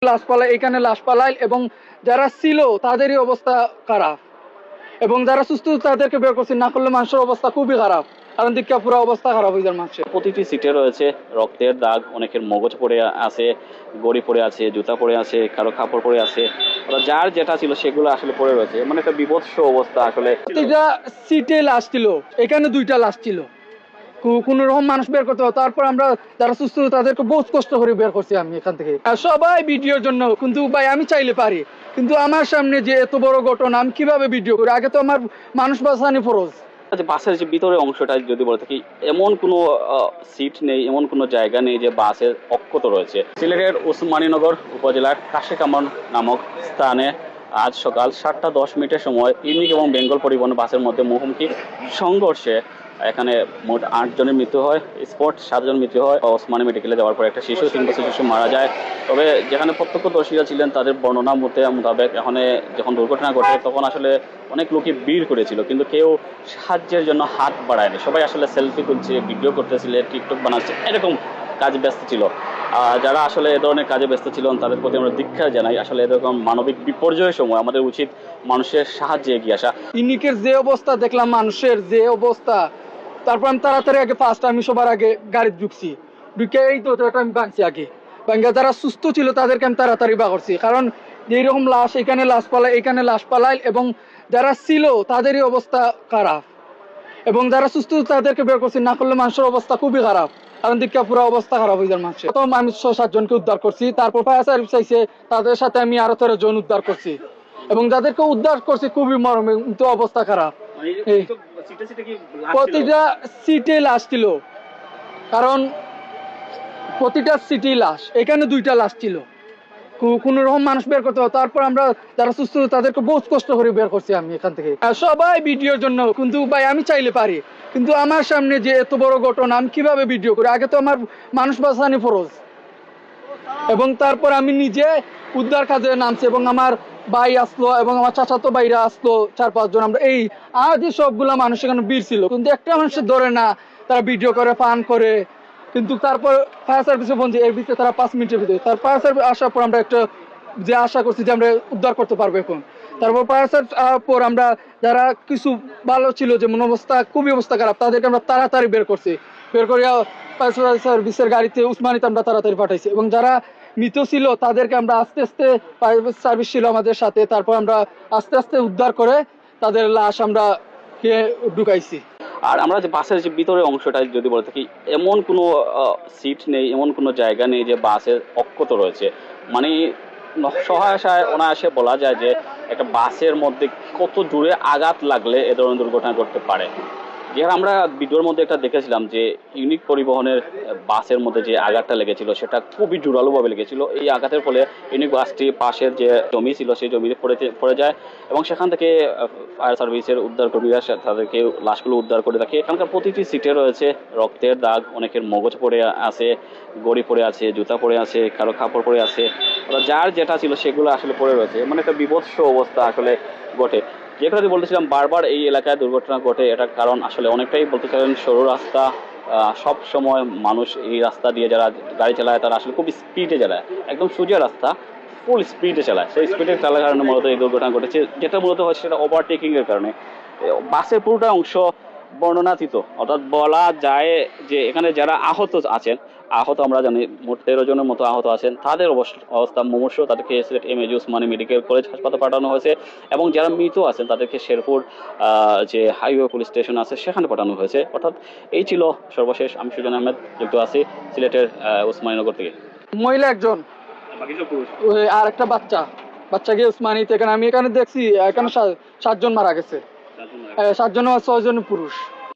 লাশ পালায়, এখানে লাশ পালায় এবং যারা ছিল তাদেরই অবস্থা খারাপ এবং যারা সুস্থ তাদেরকে বের করছে, না করলে মানুষের অবস্থা খুবই খারাপ। কারণ দীক্ষা পুরো অবস্থা খারাপ হয়ে যায় মানুষের। প্রতিটি সিটে রয়েছে রক্তের দাগ, অনেকের মগজ পড়ে আছে, গড়ি পড়ে আছে, জুতা পড়ে আছে, কারো কাপড় পড়ে আছে, যার যেটা ছিল সেগুলো আসলে পড়ে রয়েছে। মানে একটা বিভৎস অবস্থা আসলে। প্রতিটা সিটে লাশ ছিল, এখানে 2টা লাশ ছিল, কোনো রকম মানুষ বের করতে হবে। তারপর আমরা যারা সুস্থ তাদেরকে বহুত কষ্ট করে বের করছি আমি এখান থেকে। আর সবাই ভিডিওর জন্য, কিন্তু ভাই আমি চাইলে পারি, কিন্তু আমার সামনে যে এত বড় ঘটনা আমি কিভাবে ভিডিও করি? আগে তো আমার মানুষ বাঁচানো ফরজ। যে বাসের যে ভিতরে অংশটা যদি বলে থাকি, এমন কোনো সিট নেই, এমন কোনো জায়গা নেই যে বাসের অক্ষত রয়েছে। সিলেটের উসমানীনগর উপজেলার কাশেকামন নামক স্থানে আজ সকাল 7টা 10 মিনিটের সময় ইউনিক এবং বেঙ্গল পরিবহন বাসের মধ্যে মুখোমুখি সংঘর্ষে এখানে মোট 8 জনের মৃত্যু হয়, স্পট 7 জন মৃত্যু হয়। ওসমানী মেডিকেলে যাওয়ার পর একটা শিশু, 3 বছর শিশু মারা যায়। তবে যেখানে প্রত্যক্ষদর্শীরা ছিলেন তাদের বর্ণনা মোতাবেক এখানে যখন দুর্ঘটনা ঘটে তখন আসলে অনেক লোকই ভিড় করেছিল, কিন্তু কেউ সাহায্যের জন্য হাত বাড়ায়নি। সবাই আসলে সেলফি তুলছে, ভিডিও করতেছিল, টিকটক বানাচ্ছে, এরকম কাজে ব্যস্ত ছিল। যারা আসলে এ ধরনের কাজে ব্যস্ত ছিলেন তাদের প্রতি আমরা ধিক্কার জানাই। আসলে এরকম মানবিক বিপর্যয়ের সময় আমাদের উচিত মানুষের সাহায্যে এগিয়ে আসা। ইউনিকের যে অবস্থা দেখলাম, মানুষের যে অবস্থা, তারপর আমি তাড়াতাড়ি আগে ফার্স্ট আমি সবার আগে গাড়ি ঢুকছি, ঢুকে এই তো আমি ভাঙছি আগে ভাঙ্গা। যারা সুস্থ ছিল তাদেরকে আমি তাড়াতাড়ি বা করছি, কারণ এইরকম লাশ, এখানে লাশ পালায়, এখানে লাশ পালায় এবং যারা ছিল তাদেরই অবস্থা খারাপ এবং যারা সুস্থ তাদেরকে বের করছি, না করলে মানুষের অবস্থা খুবই খারাপ। কারণ দীক্ষা পুরো অবস্থা খারাপ হয়ে যায় মানুষের। প্রথম আমি 6-7 জনকে উদ্ধার করছি, তারপর ফায়ার সার্ভিস চাইছে, তাদের সাথে আমি আরো 13 জন উদ্ধার করছি এবং যাদেরকে উদ্ধার করছি খুবই মরমে, কিন্তু অবস্থা খারাপ। প্রতিটা সিটে লাশ ছিল, কারণ প্রতিটা সিটেই লাশ, এখানে 2টা লাশ ছিল, কোনো রকম মানুষ বের করতে হবে। তারপর আমরা যারা সুস্থ তাদেরকে বহুত কষ্ট করে বের করছি আমি এখান থেকে। আর সবাই ভিডিওর জন্য, কিন্তু ভাই আমি চাইলে পারি, কিন্তু আমার সামনে যে এত বড় ঘটনা আমি কিভাবে ভিডিও করি? আগে তো আমার মানুষ বাঁচানো ফরজ এবং তারপর আমি নিজে উদ্ধার কাজে নামছি এবং আমার ভাই আসলো এবং আমার চাচাতো ভাইরা আসলো, 4-5 জন। আমরা এই আজ সবগুলা মানুষ এখানে ভিড় ছিল, কিন্তু একটা মানুষের ধরে না, তারা ভিডিও করে, পান করে। কিন্তু তারপর ফায়ার সার্ভিসে ফোন দিয়ে এর ভিতরে তারা 5 মিনিটের ভিতরে, তার ফায়ার সার্ভিস আসার পর আমরা একটা যে আশা করছি যে আমরা উদ্ধার করতে পারবো এখন। তারপর ফায়ার সার্ভিস আসার পর আমরা যারা কিছু ভালো ছিল, যেমন অবস্থা খুবই অবস্থা খারাপ, তাদেরকে আমরা তাড়াতাড়ি বের করছি, বের করিয়া ফায়ার সার্ভিসের গাড়িতে উসমানিতে আমরা তাড়াতাড়ি পাঠাইছি এবং যারা মৃত ছিল তাদেরকে আমরা আস্তে আস্তে, প্রাইভেট সার্ভিস ছিল আমাদের সাথে, তারপর আমরা আস্তে আস্তে উদ্ধার করে তাদের লাশ আমরা ঢুকাইছি। আর আমরা যে বাসের যে ভিতরে অংশটা যদি বলে থাকি, এমন কোনো সিট নেই, এমন কোনো জায়গা নেই যে বাসের অক্ষত রয়েছে। মানে সহায়সায় অনায়াসে বলা যায় যে একটা বাসের মধ্যে কত দূরে আঘাত লাগলে এ ধরনের দুর্ঘটনা ঘটতে পারে। যেখানে আমরা ভিডিওর মধ্যে একটা দেখেছিলাম যে ইউনিক পরিবহনের বাসের মধ্যে যে আঘাতটা লেগেছিল সেটা খুবই জোরালোভাবে লেগেছিল। এই আঘাতের ফলে ইউনিক বাসটি পাশের যে জমি ছিল সেই জমিতে পড়ে যায় এবং সেখান থেকে ফায়ার সার্ভিসের উদ্ধারকর্মীরা তাদেরকে লাশগুলো উদ্ধার করে থাকে। এখানকার প্রতিটি সিটে রয়েছে রক্তের দাগ, অনেকের মগজ পড়ে আছে, গড়ি পড়ে আছে, জুতা পড়ে আছে, কারো কাপড় পড়ে আছে, যার যেটা ছিল সেগুলো আসলে পড়ে রয়েছে। মানে একটা বিভৎস অবস্থা আসলে ঘটে। যে কথা বলতেছিলাম, বারবার এই এলাকায় দুর্ঘটনা ঘটে, এটার কারণ আসলে অনেকটাই বলতে চাইলেন সরু রাস্তা। সব সময় মানুষ এই রাস্তা দিয়ে যারা গাড়ি চালায় তারা আসলে খুব স্পিডে চালায়, একদম সোজা রাস্তা ফুল স্পিডে চালায়। সেই স্পিডে চালার কারণে মূলত এই দুর্ঘটনা ঘটেছে, যেটা মূলত হচ্ছে সেটা ওভারটেকিং এর কারণে। বাসের পুরোটা অংশ বর্ণনাতীত, অর্থাৎ বলা যায় যে এখানে যারা আহত আছেন, আহত আমরা জানি মোট 13 জনের মতো আহত আছেন, তাদের অবস্থা মুমূর্ষু। তাদেরকে Sylhet MAG Osmani medical college হাসপাতালে পাঠানো হয়েছে এবং যারা মৃত আছেন তাদেরকে শেরপুর যে হাইওয়ে পুলিশ স্টেশন আছে সেখানে পাঠানো হয়েছে। অর্থাৎ এই ছিল সর্বশেষ। আমি সুজন আহমেদ, যুক্ত আছি সিলেটের ওসমানীনগর থেকে। মহিলা একজন, আর একটা বাচ্চা গিয়ে উসমানিতে। এখানে আমি এখানে দেখছি এখানে 7 জন মারা গেছে, 7 জন 6 জন পুরুষ।